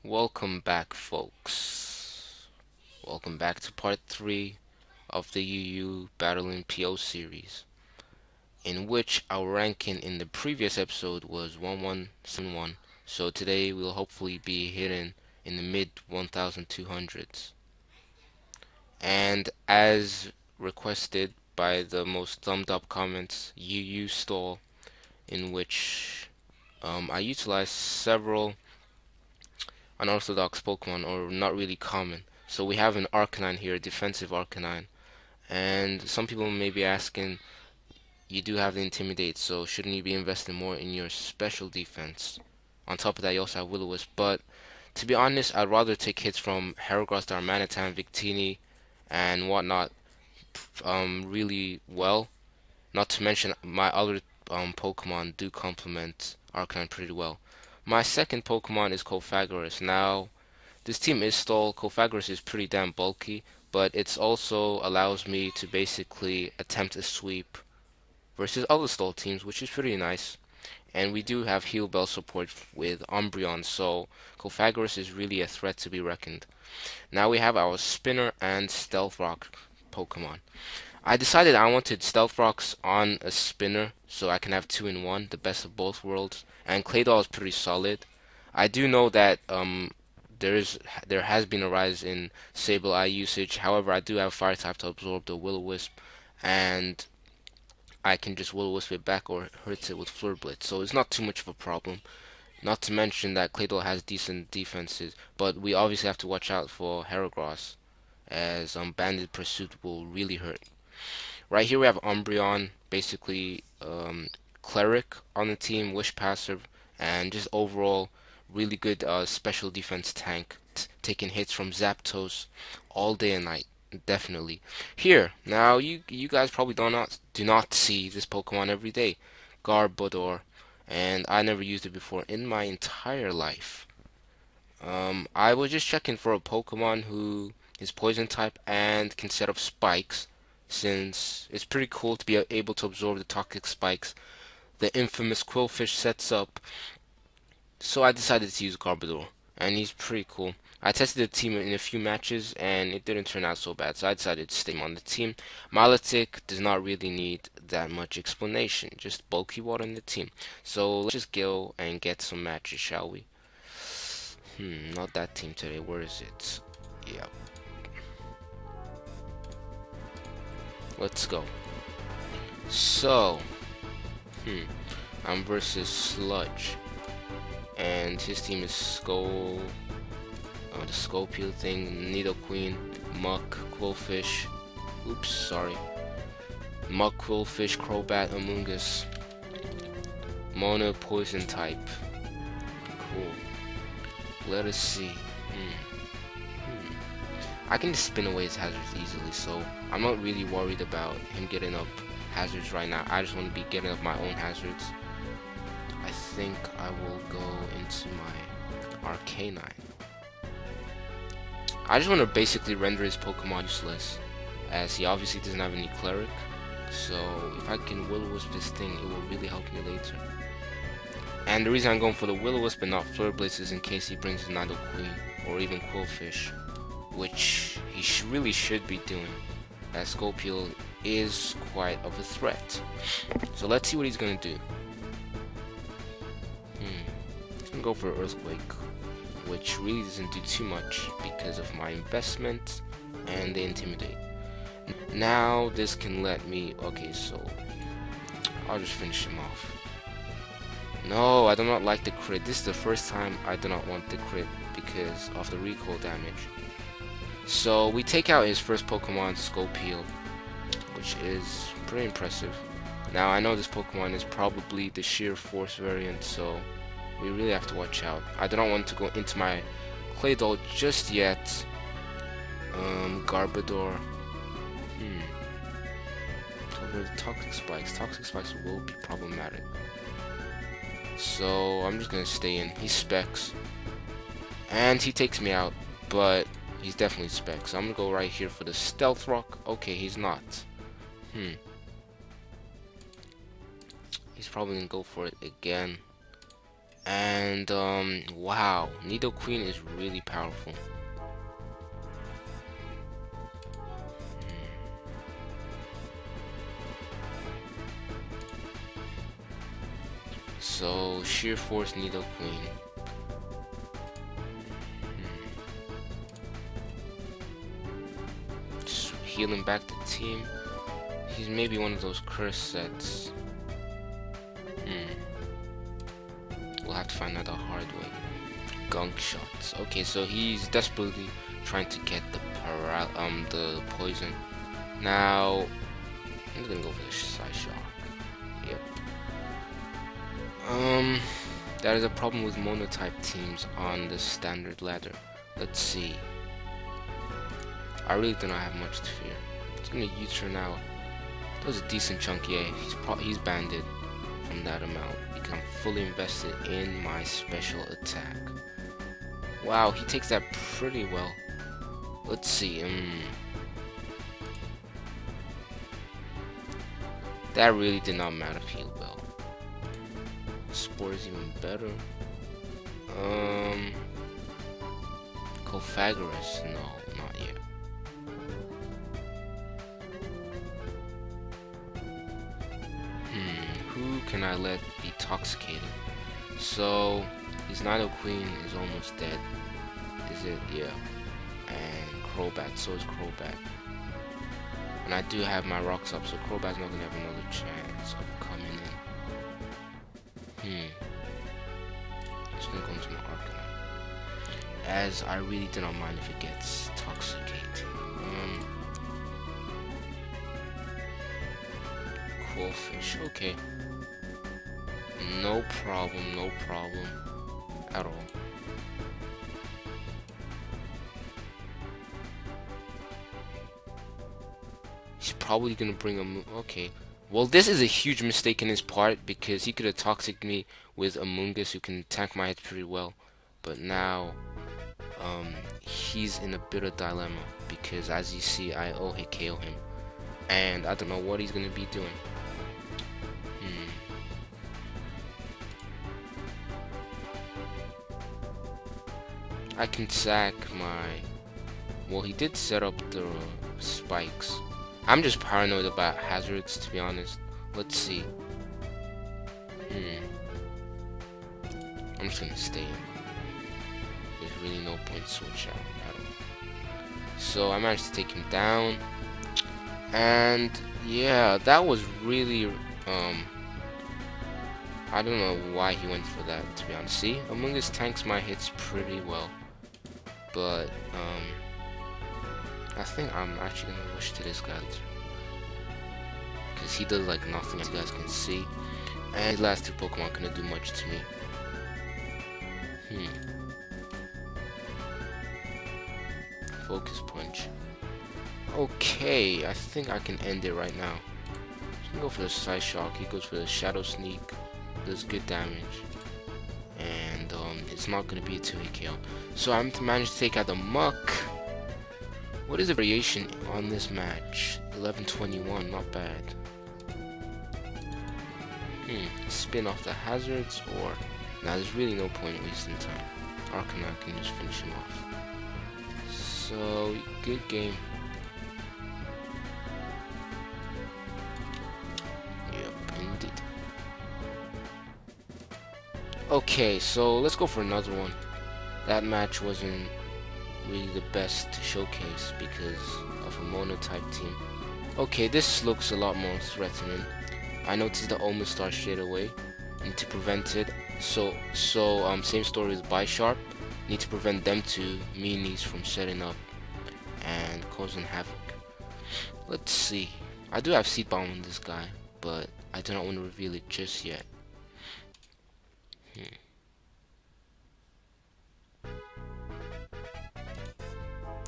Welcome back, folks. Welcome back to part 3 of the UU Battling PO series, in which our ranking in the previous episode was 1171. So today we'll hopefully be hitting in the mid 1200s. And as requested by the most thumbed up comments, UU stall, in which I utilized several unorthodox Pokemon, or not really common. So we have an Arcanine here, a defensive Arcanine. And some people may be asking, you do have the Intimidate, so shouldn't you be investing more in your special defense? On top of that, you also have Will-O-Wisp. But to be honest, I'd rather take hits from Heracross, Darmanitan, Victini, and whatnot really well. Not to mention my other Pokemon do complement Arcanine pretty well. My second Pokemon is Cofagorus. Now, this team is stall. Cofagorus is pretty damn bulky, but it also allows me to basically attempt a sweep versus other stall teams, which is pretty nice. And we do have Heal Bell support with Umbreon, so Cofagorus is really a threat to be reckoned. Now we have our Spinner and Stealth Rock Pokemon. I decided I wanted Stealth Rocks on a Spinner, so I can have 2 in 1, the best of both worlds. And Claydol is pretty solid. I do know that there has been a rise in Sableye usage. However, I do have Fire type to absorb the Will-O-Wisp, and I can just Will-O-Wisp it back or hurt it with Fleur Blitz. So it's not too much of a problem. Not to mention that Claydol has decent defenses, but we obviously have to watch out for Heracross, as Banded Pursuit will really hurt. Right here we have Umbreon, basically Cleric on the team, Wish Passer, and just overall really good special defense tank, taking hits from Zapdos all day and night, definitely. Here, now you guys probably do not see this Pokemon every day, Garbodor, and I never used it before in my entire life. I was just checking for a Pokemon who is Poison type and can set up spikes, since it's pretty cool to be able to absorb the toxic spikes the infamous Quillfish sets up. So I decided to use Garbodor, and he's pretty cool. I tested the team in a few matches, and it didn't turn out so bad, so I decided to stay him on the team. Milotic does not really need that much explanation, just bulky water in the team. So let's just go and get some matches, shall we? Not that team today. Where is it? Yep. Let's go. So, I'm versus Sludge, and his team is Skull, the Scorpio thing, Nidoqueen, Muck, Quillfish, oops, sorry, Muck, Quillfish, Crobat, Amoonguss, Mono, Poison type. Cool. Let us see. I can just spin away his hazards easily, so I'm not really worried about him getting up hazards right now. I just want to be getting up my own hazards. I think I will go into my Arcanine. I just want to basically render his Pokemon useless, as he obviously doesn't have any Cleric. So if I can Will-O-Wisp this thing, it will really help me later. And the reason I'm going for the Will-O-Wisp and not Fleur Blitz is in case he brings the Nidoqueen or even Quillfish, which he really should be doing, as Scorpio is quite of a threat. So let's see what he's gonna do. He's gonna go for Earthquake, which really doesn't do too much because of my investment and the Intimidate. Now this can let me, okay, so I'll just finish him off. No, I do not like the crit. This is the first time I do not want the crit because of the recoil damage. So we take out his first Pokemon, Scorpio, which is pretty impressive. Now I know this Pokemon is probably the Sheer Force variant, so we really have to watch out. I do not want to go into my Claydol just yet. Garbodor. Cover the Toxic Spikes. Toxic Spikes will be problematic. So I'm just gonna stay in. He specs, and he takes me out, but he's definitely specs. So I'm gonna go right here for the Stealth Rock. Okay, he's not. He's probably gonna go for it again. And wow, Nidoqueen is really powerful. So Sheer Force Nidoqueen. Just healing back the team. He's maybe one of those curse sets. We'll have to find out the hard way. Gunk shots. Okay, so he's desperately trying to get the poison. Now I'm gonna go for the side shock. Yep. That is a problem with monotype teams on the standard ladder. Let's see. I really do not have much to fear. It's gonna U-turn out. That was a decent chunk. Yeah, he's banded from that amount because I'm fully invested in my special attack. Wow, he takes that pretty well. Let's see. That really did not matter if healed well. Spore is even better. Cophagerous, no, not yet. Who can I let be toxicated? So his Nidoqueen is almost dead. Is it? Yeah. And Crobat, so is Crobat. And I do have my rocks up, so Crobat's not gonna have another chance of coming in. Just gonna go into my Arcanine, as I really do not mind if it gets toxicated. Coolfish, okay. No problem at all. He's probably gonna bring a okay. Well, this is a huge mistake in his part because he could have toxic me with a Mungus who can tank my hits pretty well. But now, he's in a bit of dilemma because, as you see, I hit KO him, and I don't know what he's gonna be doing. I can sack my. Well, he did set up the spikes. I'm just paranoid about hazards, to be honest. Let's see. I'm just gonna stay in. There's really no point switch out at all. So I managed to take him down. And yeah, that was really I don't know why he went for that, to be honest. See, Amoongus tanks my hits pretty well. But I think I'm actually gonna rush to this guy because he does like nothing, as you guys can see, and his last two Pokemon couldn't do much to me. Focus punch. Okay, I think I can end it right now. Just gonna go for the side shock. He goes for the shadow sneak, does good damage, and it's not gonna be a 2-hit KO. So I'm to manage to take out the Muck. What is the variation on this match? 11-21, not bad. Spin off the hazards, or now there's really no point wasting time. Arcanine can just finish him off. So good game. Yep, indeed. Okay, so let's go for another one. That match wasn't really the best to showcase because of a mono-type team. Okay, this looks a lot more threatening. I noticed the Omen Star straight away. Need to prevent it. So same story with Bisharp. Need to prevent them two meanies from setting up and causing havoc. Let's see. I do have Seed Bomb on this guy, but I do not want to reveal it just yet.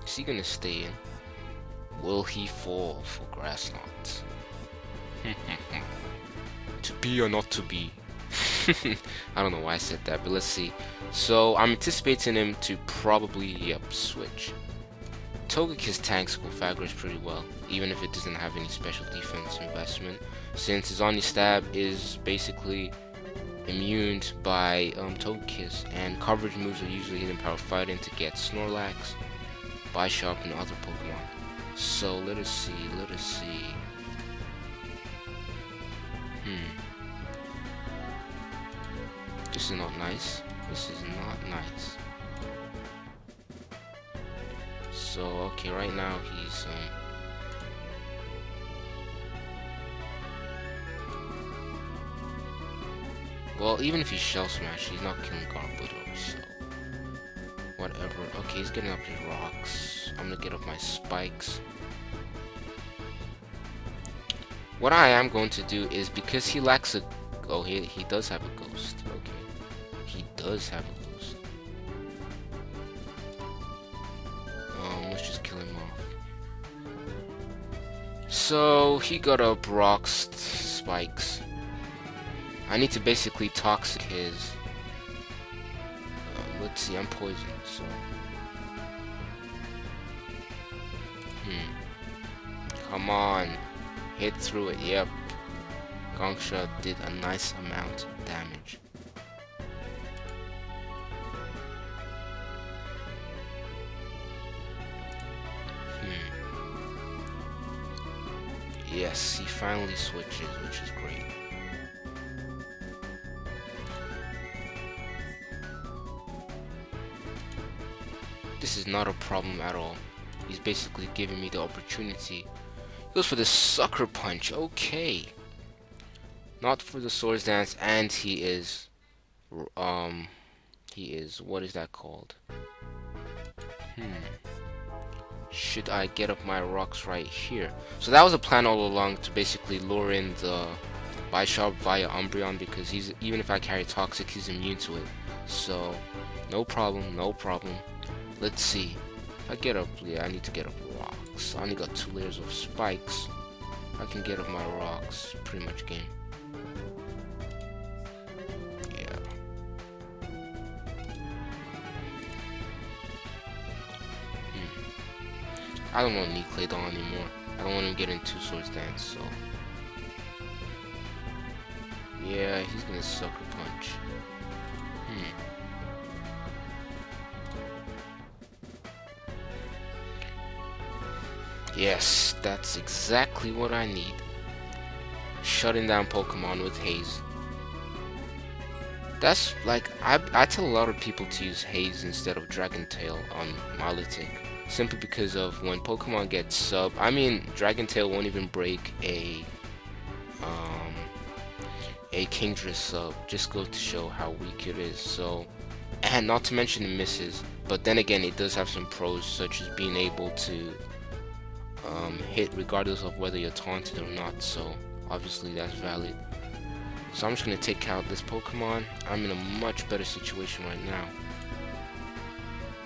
Is he gonna stay in? Will he fall for Grass Knot? To be or not to be? I don't know why I said that, but let's see. So I'm anticipating him to probably, switch. Togekiss tanks Cophagerous pretty well, even if it doesn't have any special defense investment, since his Omni Stab is basically immune by Togekiss, and coverage moves are usually hidden power fighting to get Snorlax, Bishop, and other Pokemon. So let us see. This is not nice. So okay, right now he's well, even if he's Shell Smash, he's not killing Garbudo, so whatever. Okay, he's getting up his rocks. I'm gonna get up my spikes. What I am going to do is, because he lacks a... Oh, he does have a ghost. Okay. He does have a ghost. Let's just kill him off. So, he got up rocks, spikes. I need to basically toxic his... let's see, I'm poisoned, so... Come on. Hit through it, yep. Gong Shot did a nice amount of damage. Yes, he finally switches, which is great. This is not a problem at all. He's basically giving me the opportunity. He goes for the Sucker Punch, okay. Not for the Swords Dance, and he is, what is that called? Should I get up my rocks right here? So that was a plan all along, to basically lure in the Bishop via Umbreon, because he's, even if I carry Toxic, he's immune to it. So, no problem. Let's see. If I get up, yeah, I need to get up rocks. I only got 2 layers of spikes. I can get up my rocks. Pretty much game. Yeah. I don't want Claydon anymore. I don't want him getting 2 Swords Dance, so... Yeah, he's gonna Sucker Punch. Yes, that's exactly what I need. Shutting down Pokemon with Haze. That's like, I tell a lot of people to use Haze instead of Dragon Tail on Milotic. Simply because of when Pokemon get sub, I mean, Dragon Tail won't even break a Kingdra sub. Just goes to show how weak it is. So, and not to mention it misses. But then again, it does have some pros, such as being able to hit regardless of whether you're taunted or not, so obviously that's valid. So I'm just gonna take out this Pokemon. I'm in a much better situation right now.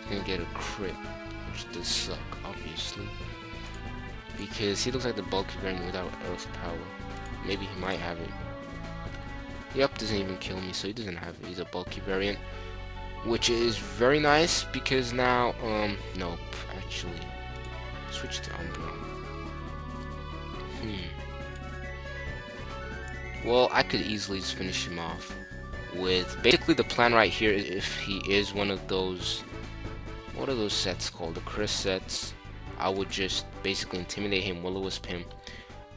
Gonna get a crit, which does suck, obviously, because he looks like the bulky variant without Earth power. Maybe he might have it. Yep, doesn't even kill me, so he doesn't have it. He's a bulky variant, which is very nice, because now nope, actually switch to Umbreon. Well, I could easily just finish him off with, basically the plan right here is, if he is one of those, what are those sets called, the Chris sets, I would just basically intimidate him, Will-O-Wisp him,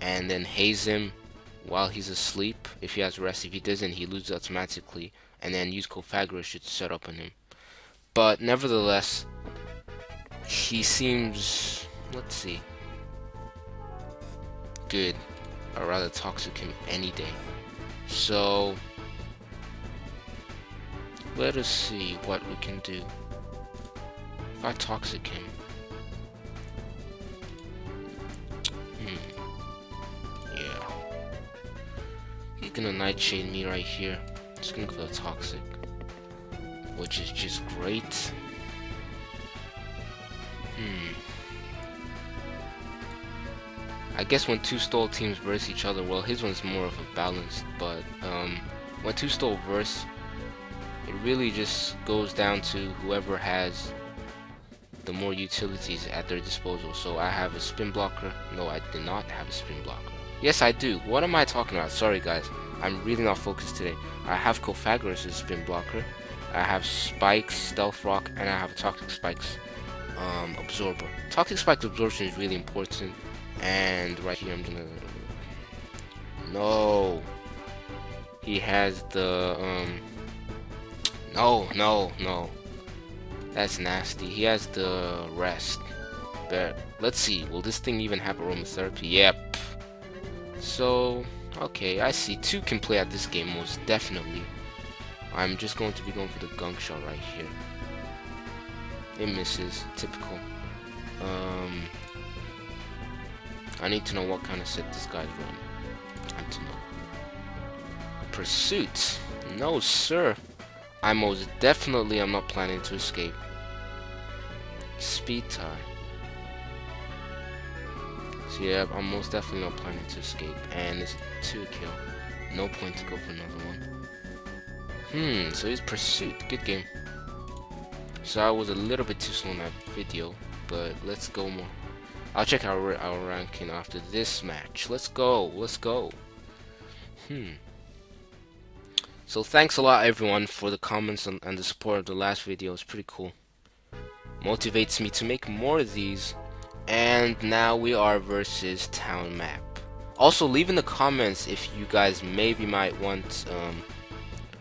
and then haze him while he's asleep. If he has rest, if he doesn't, he loses automatically, and then use Cofagrigus should set up on him. But nevertheless, he seems, let's see, good. I'd rather toxic him any day. So let us see what we can do. If I toxic him, yeah, he's gonna Nightshade me right here. Just gonna go toxic, which is just great. I guess when 2 stall teams verse each other, well, his one's more of a balanced, but when 2 stall verse, it really just goes down to whoever has the more utilities at their disposal. So I have a spin blocker. No, I did not have a spin blocker. Yes, I do. What am I talking about? Sorry, guys. I'm really not focused today. I have Pythagoras' spin blocker. I have Spike's Stealth Rock, and I have Toxic Spike's Absorber. Toxic Spike's Absorption is really important. And right here, I'm gonna... No. He has the, No. That's nasty. He has the rest. But let's see. Will this thing even have aromatherapy? Yep. So, okay, I see. 2 can play at this game, most definitely. I'm just going to be going for the gunk shot right here. It misses. Typical. I need to know what kind of set this guy's running. I need to know. Pursuit. No, sir. I most definitely am not planning to escape. Speed tie. So yeah, I'm most definitely not planning to escape. And it's a 2 kill. No point to go for another one. So he's Pursuit. Good game. So I was a little bit too slow in that video, but let's go more. I'll check our ranking after this match. Let's go. So thanks a lot everyone for the comments and the support of the last video. It's pretty cool. Motivates me to make more of these. And now we are versus town map. Also leave in the comments if you guys maybe might want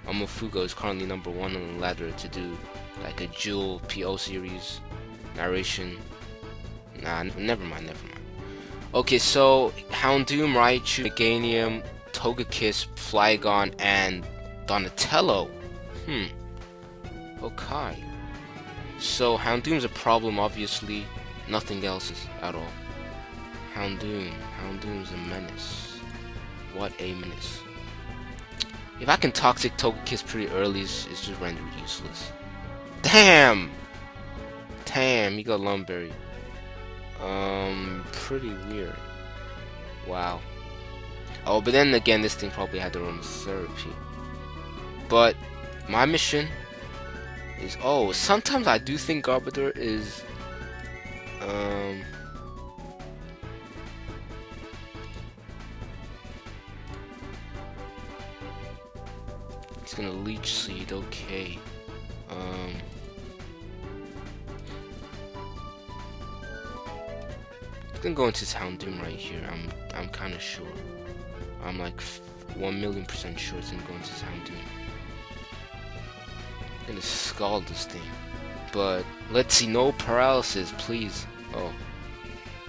Amofugo is currently #1 on the ladder to do like a dual PO series narration. Nah, never mind. Okay, so Houndoom, Raichu, Meganium, Togekiss, Flygon, and Donatello. Okay. So Houndoom's a problem, obviously. Nothing else is at all. Houndoom's a menace. What a menace. If I can Toxic Togekiss pretty early, it's just rendered useless. Damn! He got Lumberry. Pretty weird. Wow. Oh, but then again, this thing probably had their own therapy. But my mission is... Oh, sometimes I do think Garbodor is... He's gonna Leech Seed, okay. I'm gonna go into Houndoom right here. I'm kinda sure. I'm like 1,000,000% sure it's gonna go into Houndoom. I'm gonna scald this thing. But let's see, no paralysis, please. Oh,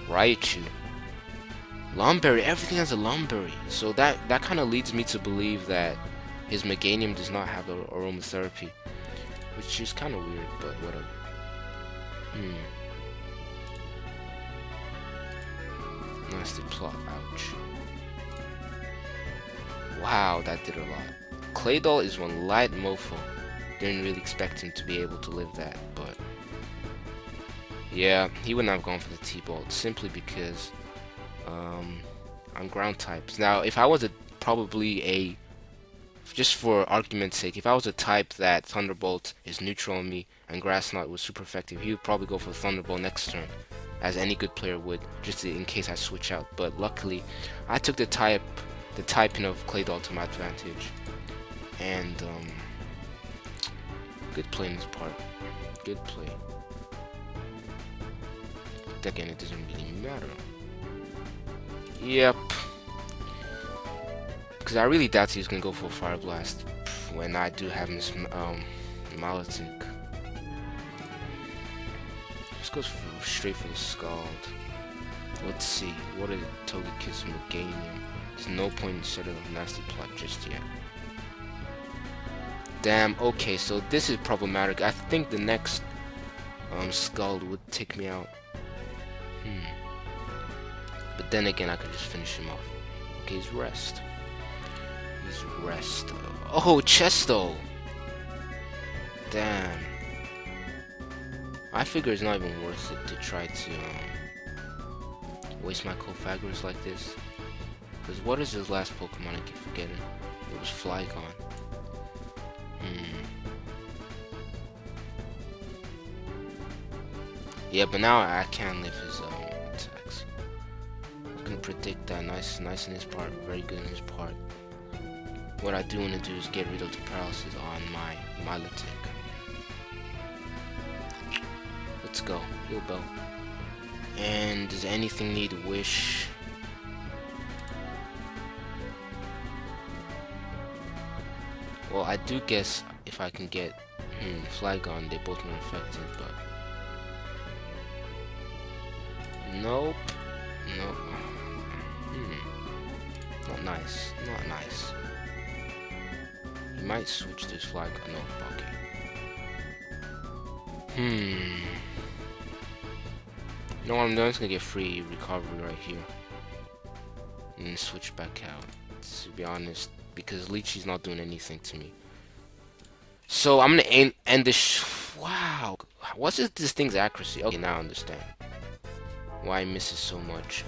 Raichu, Lumberry. Everything has a Lumberry, so that kind of leads me to believe that his Meganium does not have aromatherapy, which is kind of weird, but whatever. Nasty plot. Ouch. Wow, that did a lot. Claydol is one light mofo. Didn't really expect him to be able to live that, but yeah, he wouldn't have gone for the T-Bolt simply because I'm ground types. Now, if I was just for argument's sake, if I was a type that Thunderbolt is neutral on me and Grass Knot was super effective, he would probably go for Thunderbolt next turn, as any good player would, just in case I switch out. But luckily, I took the typing of Claydol to my advantage, and good play in this part. Good play. Again, it doesn't really matter. Yep. Because I really doubt he's gonna go for a Fire Blast when I do have Miss Malatic. Just goes straight for the Scald. Let's see. What is Togekiss and Meganium? There's no point in setting a nasty plot just yet. Damn, okay, so this is problematic. I think the next Scald would take me out. But then again, I could just finish him off. Okay, he's Rest. Oh, Chesto! Damn. I figure it's not even worth it to try to waste my Pythagoras like this. Because what is his last Pokemon? I keep forgetting. It was Flygon. Yeah, but now I can't live his attacks. I'm gonna predict that. Nice in his part. Very good in his part. What I do want to do is get rid of the paralysis on my Milotic. Let's go. Heal Bell. And does anything need wish? Well, I do guess if I can get Flygon, they both are affected, but nope. Nope. Not nice. Not nice. He might switch to his Flygon. No, okay. You know what I'm doing? I'm just gonna get free recovery right here. And then switch back out. To be honest, because Leechy's not doing anything to me. So I'm gonna end this. Wow, what's this thing's accuracy? Okay, now I understand why he misses so much.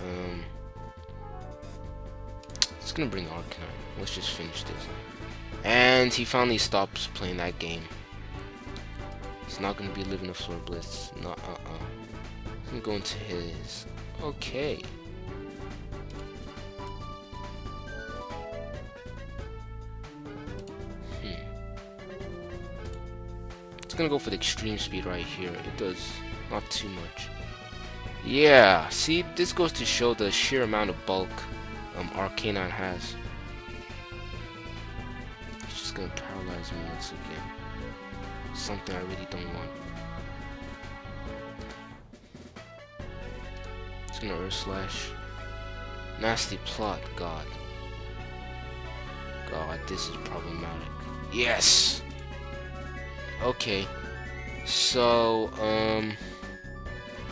It's gonna bring Arcanine. Let's just finish this. And he finally stops playing that game. He's not gonna be living a Floor Blitz. No, He's gonna go into his. Okay. It's gonna go for the extreme speed right here. It does not too much. Yeah, see, this goes to show the sheer amount of bulk Arcanine has. It's just gonna paralyze me once again. Something I really don't want. It's gonna Earth Slash. Nasty plot, God. God, this is problematic. Yes! Okay. So,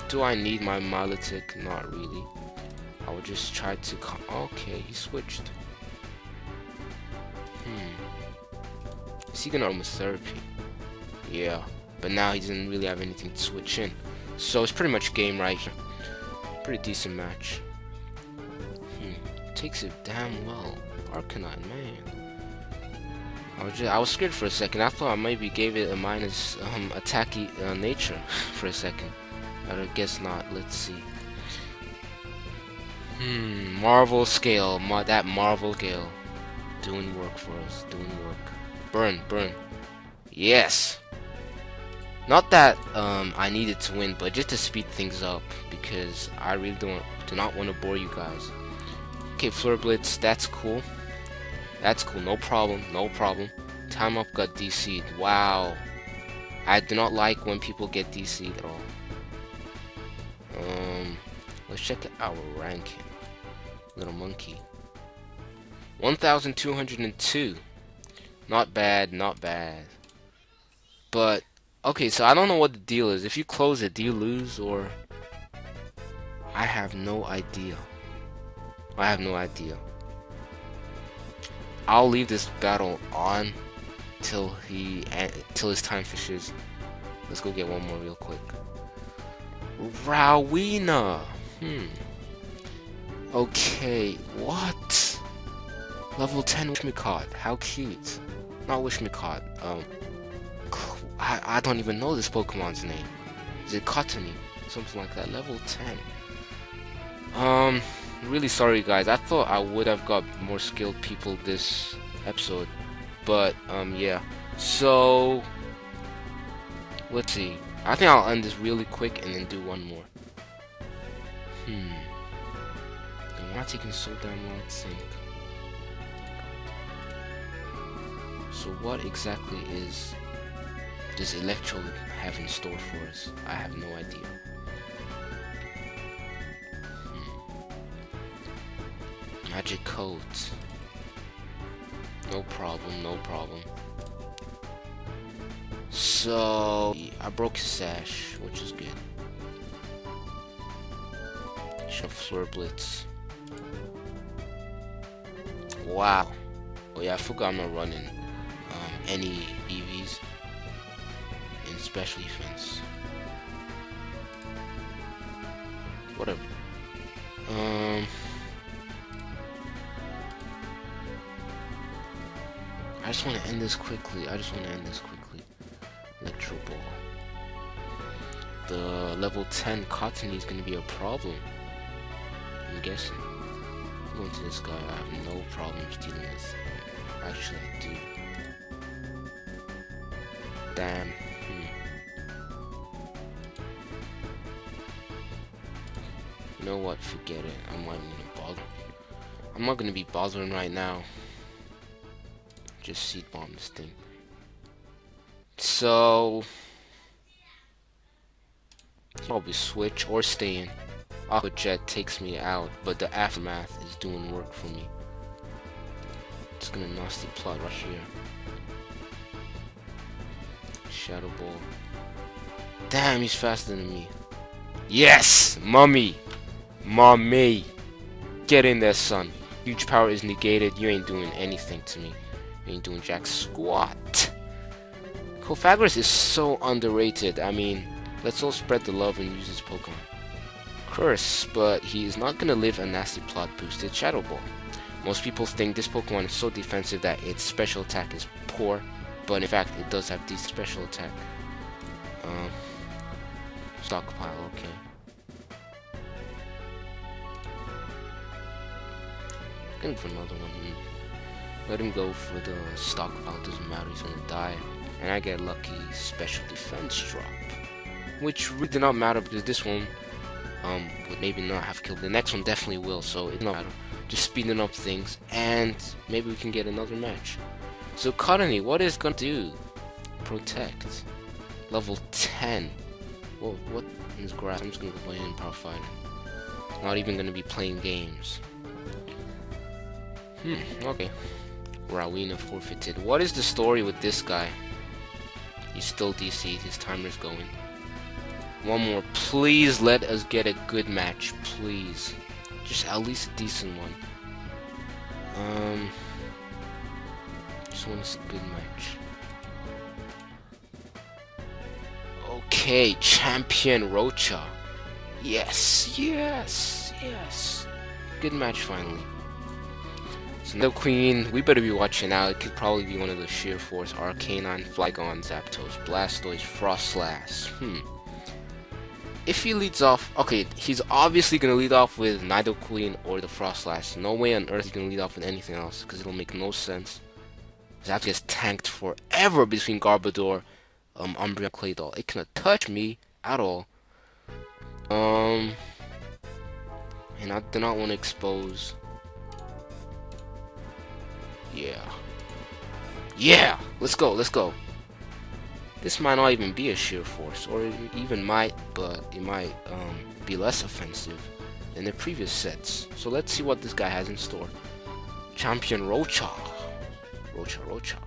do I need my Milotic? Not really. I will just try to okay, he switched. Is he gonna almost therapy? Yeah. But now he doesn't really have anything to switch in. So it's pretty much game right here. Pretty decent match. Takes it damn well. Arcanine, man. I was scared for a second. I thought I maybe gave it a minus attacky nature for a second. But I guess not. Let's see. Marvel scale. That Marvel scale. Doing work for us. Doing work. Burn. Yes! Not that I needed to win, but just to speed things up. Because I really do not want to bore you guys. Okay, Fleur Blitz. That's cool. That's cool. No problem. Time up got DC'd. Wow. I do not like when people get DC'd at all. Let's check our ranking. Little monkey. 1,202. Not bad. But, okay, so I don't know what the deal is. If you close it, do you lose or... I have no idea. I'll leave this battle on till his time fishes. Let's go get one more real quick. Rowena. Okay, what? Level 10 Wishmicott. How cute. Not Wishmicott. I don't even know this Pokemon's name. Is it Cottony? Something like that. Level 10. Really sorry guys. I thought I would have got more skilled people this episode. But yeah. So let's see. I think I'll end this really quick and then do one more. Why taking so damn long to think? So what exactly is this Electro have in store for us? I have no idea. Magic codes. No problem. So I broke his sash, which is good. Shove Fleur Blitz. Wow. Oh yeah, I forgot I'm not running any EVs in special defense. Whatever. I just want to end this quickly. Electro Ball. The level 10 Cottony is going to be a problem. I'm guessing. Going to this guy, I have no problems dealing with. Actually, I do. Damn. You know what? Forget it. I'm not even gonna bother. I'm not gonna be bothering right now. Just seed bomb this thing. So probably switch or stay in. Aqua Jet takes me out, but the aftermath is doing work for me. Just gonna nasty plot right here. Shadow Ball. Damn, he's faster than me. Yes! Mummy! Mommy! Get in there, son. Huge power is negated. You ain't doing anything to me. You ain't doing jack squat. Pythagoras is so underrated. I mean, let's all spread the love and use his Pokemon. Curse, but he is not gonna live a nasty plot boosted Shadow Ball. Most people think this Pokemon is so defensive that its special attack is poor, but in fact it does have decent special attack. Stockpile, okay. Going for another one. Let him go for the stockpile, doesn't matter, he's gonna die. And I get lucky special defense drop. Which really did not matter because this one would maybe not have killed. The next one definitely will, so it doesn't matter. Just speeding up things, and maybe we can get another match. So Cottonee, what is gonna do? Protect. Level 10. Well, what is grass? I'm just gonna go play in Power Fighting. Not even gonna be playing games. Okay. Rowena forfeited. What is the story with this guy? He's still DC'd, his timer's going. One more. Please let us get a good match. Please. Just at least a decent one. Just want to see a good match. Okay, Champion Rocha. Yes, yes, yes. Good match finally. So no Queen, we better be watching out. It could probably be one of the Sheer Force, Arcanine, Flygon, Zapdos, Blastoise, Frostlass. If he leads off, okay, he's obviously gonna lead off with Nidoqueen or the Frostlass. No way on earth he's gonna lead off with anything else, because it'll make no sense. Zapdos gets tanked forever between Garbodor, Umbreon, Claydol. It cannot touch me at all. And I do not want to expose. Yeah, let's go, let's go. This might not even be a Sheer Force, or it even might, but it might be less offensive than the previous sets. So let's see what this guy has in store. Champion Rocha. Rocha.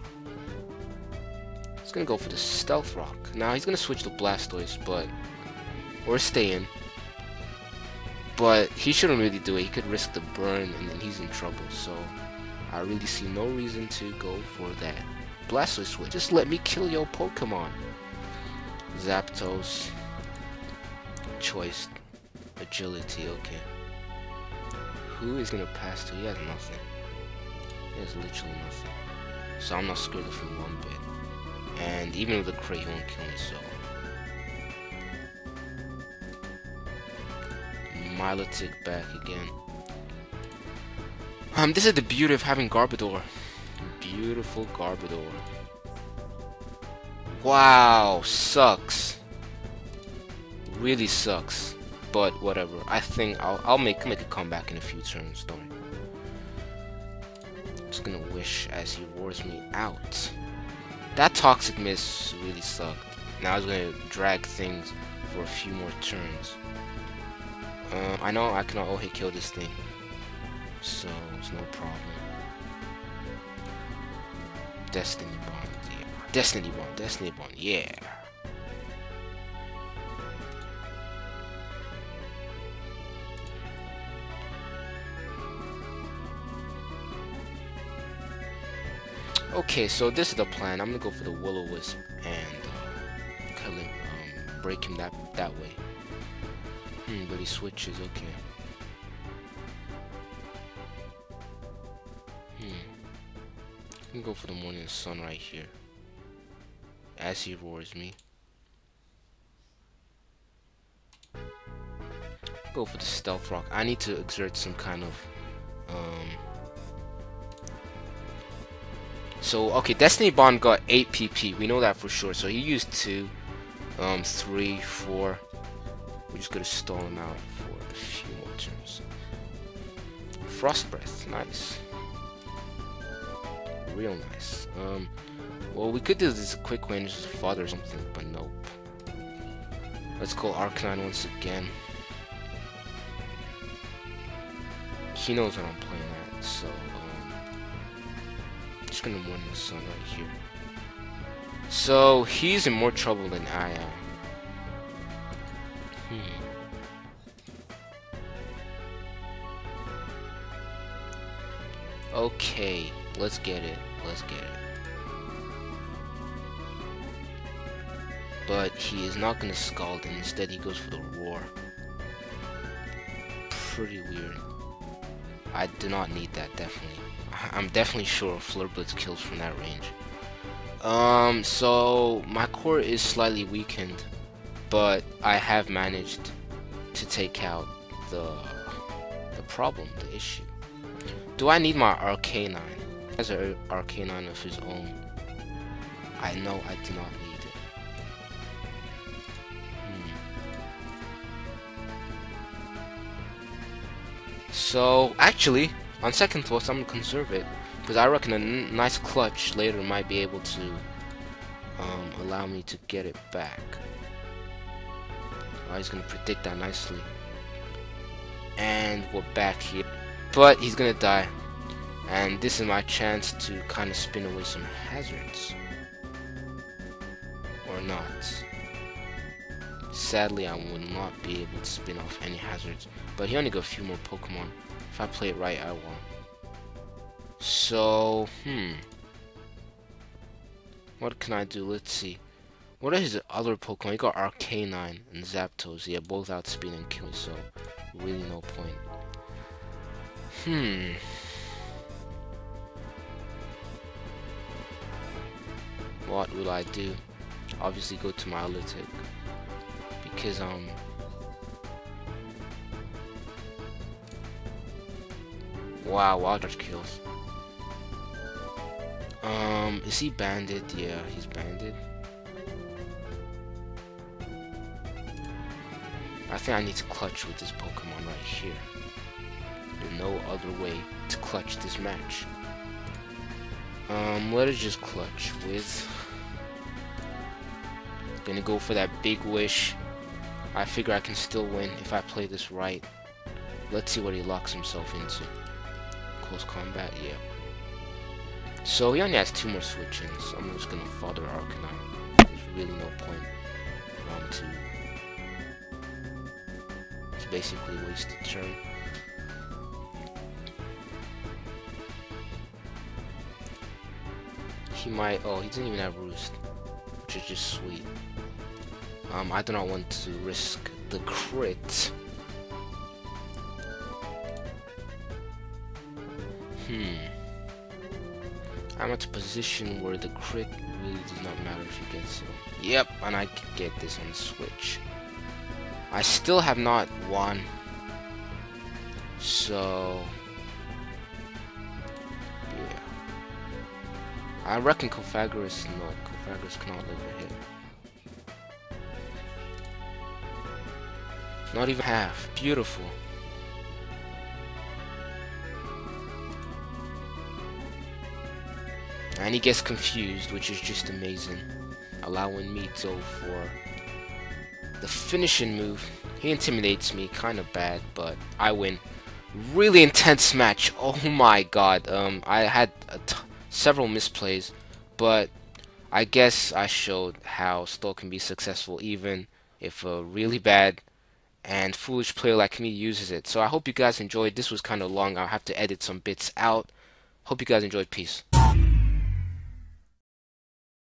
He's gonna go for the Stealth Rock. Now he's gonna switch to Blastoise, or stay in. But he shouldn't really do it. He could risk the burn, and then he's in trouble. So I really see no reason to go for that Blastoise switch. Just let me kill your Pokemon. Zapdos. Choice. Agility, okay. Who is gonna pass to? He has nothing. He has literally nothing. So I'm not scared of him one bit. And even with a crit, he won't kill me, so. Milotic back again. This is the beauty of having Garbodor. Beautiful Garbodor. Wow, sucks. Really sucks. But whatever. I think I'll make a comeback in a few turns. Don't worry. Just gonna wish as he roars me out. That Toxic Miss really sucked. Now I was gonna drag things for a few more turns. I know I cannot hit kill this thing, so it's no problem. Destiny Bond, yeah. Destiny Bond, yeah. Okay, so this is the plan. I'm gonna go for the Will-O-Wisp and kill him, break him that way. But he switches, okay. I can go for the Morning Sun right here. As he roars me. Go for the Stealth Rock. I need to exert some kind of Um, so okay, Destiny Bond got 8 PP. We know that for sure. So he used 2, 3, 4. We're just gonna stall him out for a few more turns. Frost Breath, nice. Real nice. Well, we could do this a quick win, just father or something, but nope. Let's go Arcanine once again. He knows what I'm playing at, so just gonna Morning Sun right here. So he's in more trouble than I am. Okay, let's get it. Let's get it. But he is not gonna Scald, and instead he goes for the Roar. Pretty weird. I do not need that, definitely. I'm definitely sure Flare Blitz kills from that range. So my core is slightly weakened, but I have managed to take out the problem, the issue. Do I need my Arcanine? He has an Arcanine of his own. I know I do not need it. So actually, on second thoughts, I'm gonna conserve it because I reckon a nice clutch later might be able to allow me to get it back. Oh, he's gonna predict that nicely, and we're back here. But he's gonna die, and this is my chance to kind of spin away some hazards, or not. Sadly, I will not be able to spin off any hazards, but he only got a few more Pokemon. If I play it right, I won. So, what can I do? Let's see. What are his other Pokemon? He got Arcanine and Zapdos. Yeah, both outspeed and kill, so really no point. What will I do? Obviously go to my Lytic. Because, wow, Wild Charge kills. Is he banded? Yeah, he's banded. I think I need to clutch with this Pokemon right here. There's no other way to clutch this match. Let us just clutch with... Gonna go for that big wish. I figure I can still win if I play this right. Let's see what he locks himself into. Close combat, yeah. So he only has 2 more switch-ins. So I'm just gonna father Arcanine. There's really no point to basically waste a turn. He might. Oh, he doesn't even have Roost, which is just sweet. I do not want to risk the crit. I'm at a position where the crit really does not matter if he gets it. Yep, and I can get this on Switch. I still have not won. So... yeah. I reckon Cofagris, no, Cofagris cannot live a hit. Not even half. Beautiful. And he gets confused, which is just amazing. Allowing me to go for the finishing move. He intimidates me, kind of bad, but I win. Really intense match. Oh my god. I had several misplays, but I guess I showed how stall can be successful even if a really bad and foolish player like me uses it. So I hope you guys enjoyed. This was kind of long. I'll have to edit some bits out. Hope you guys enjoyed. Peace.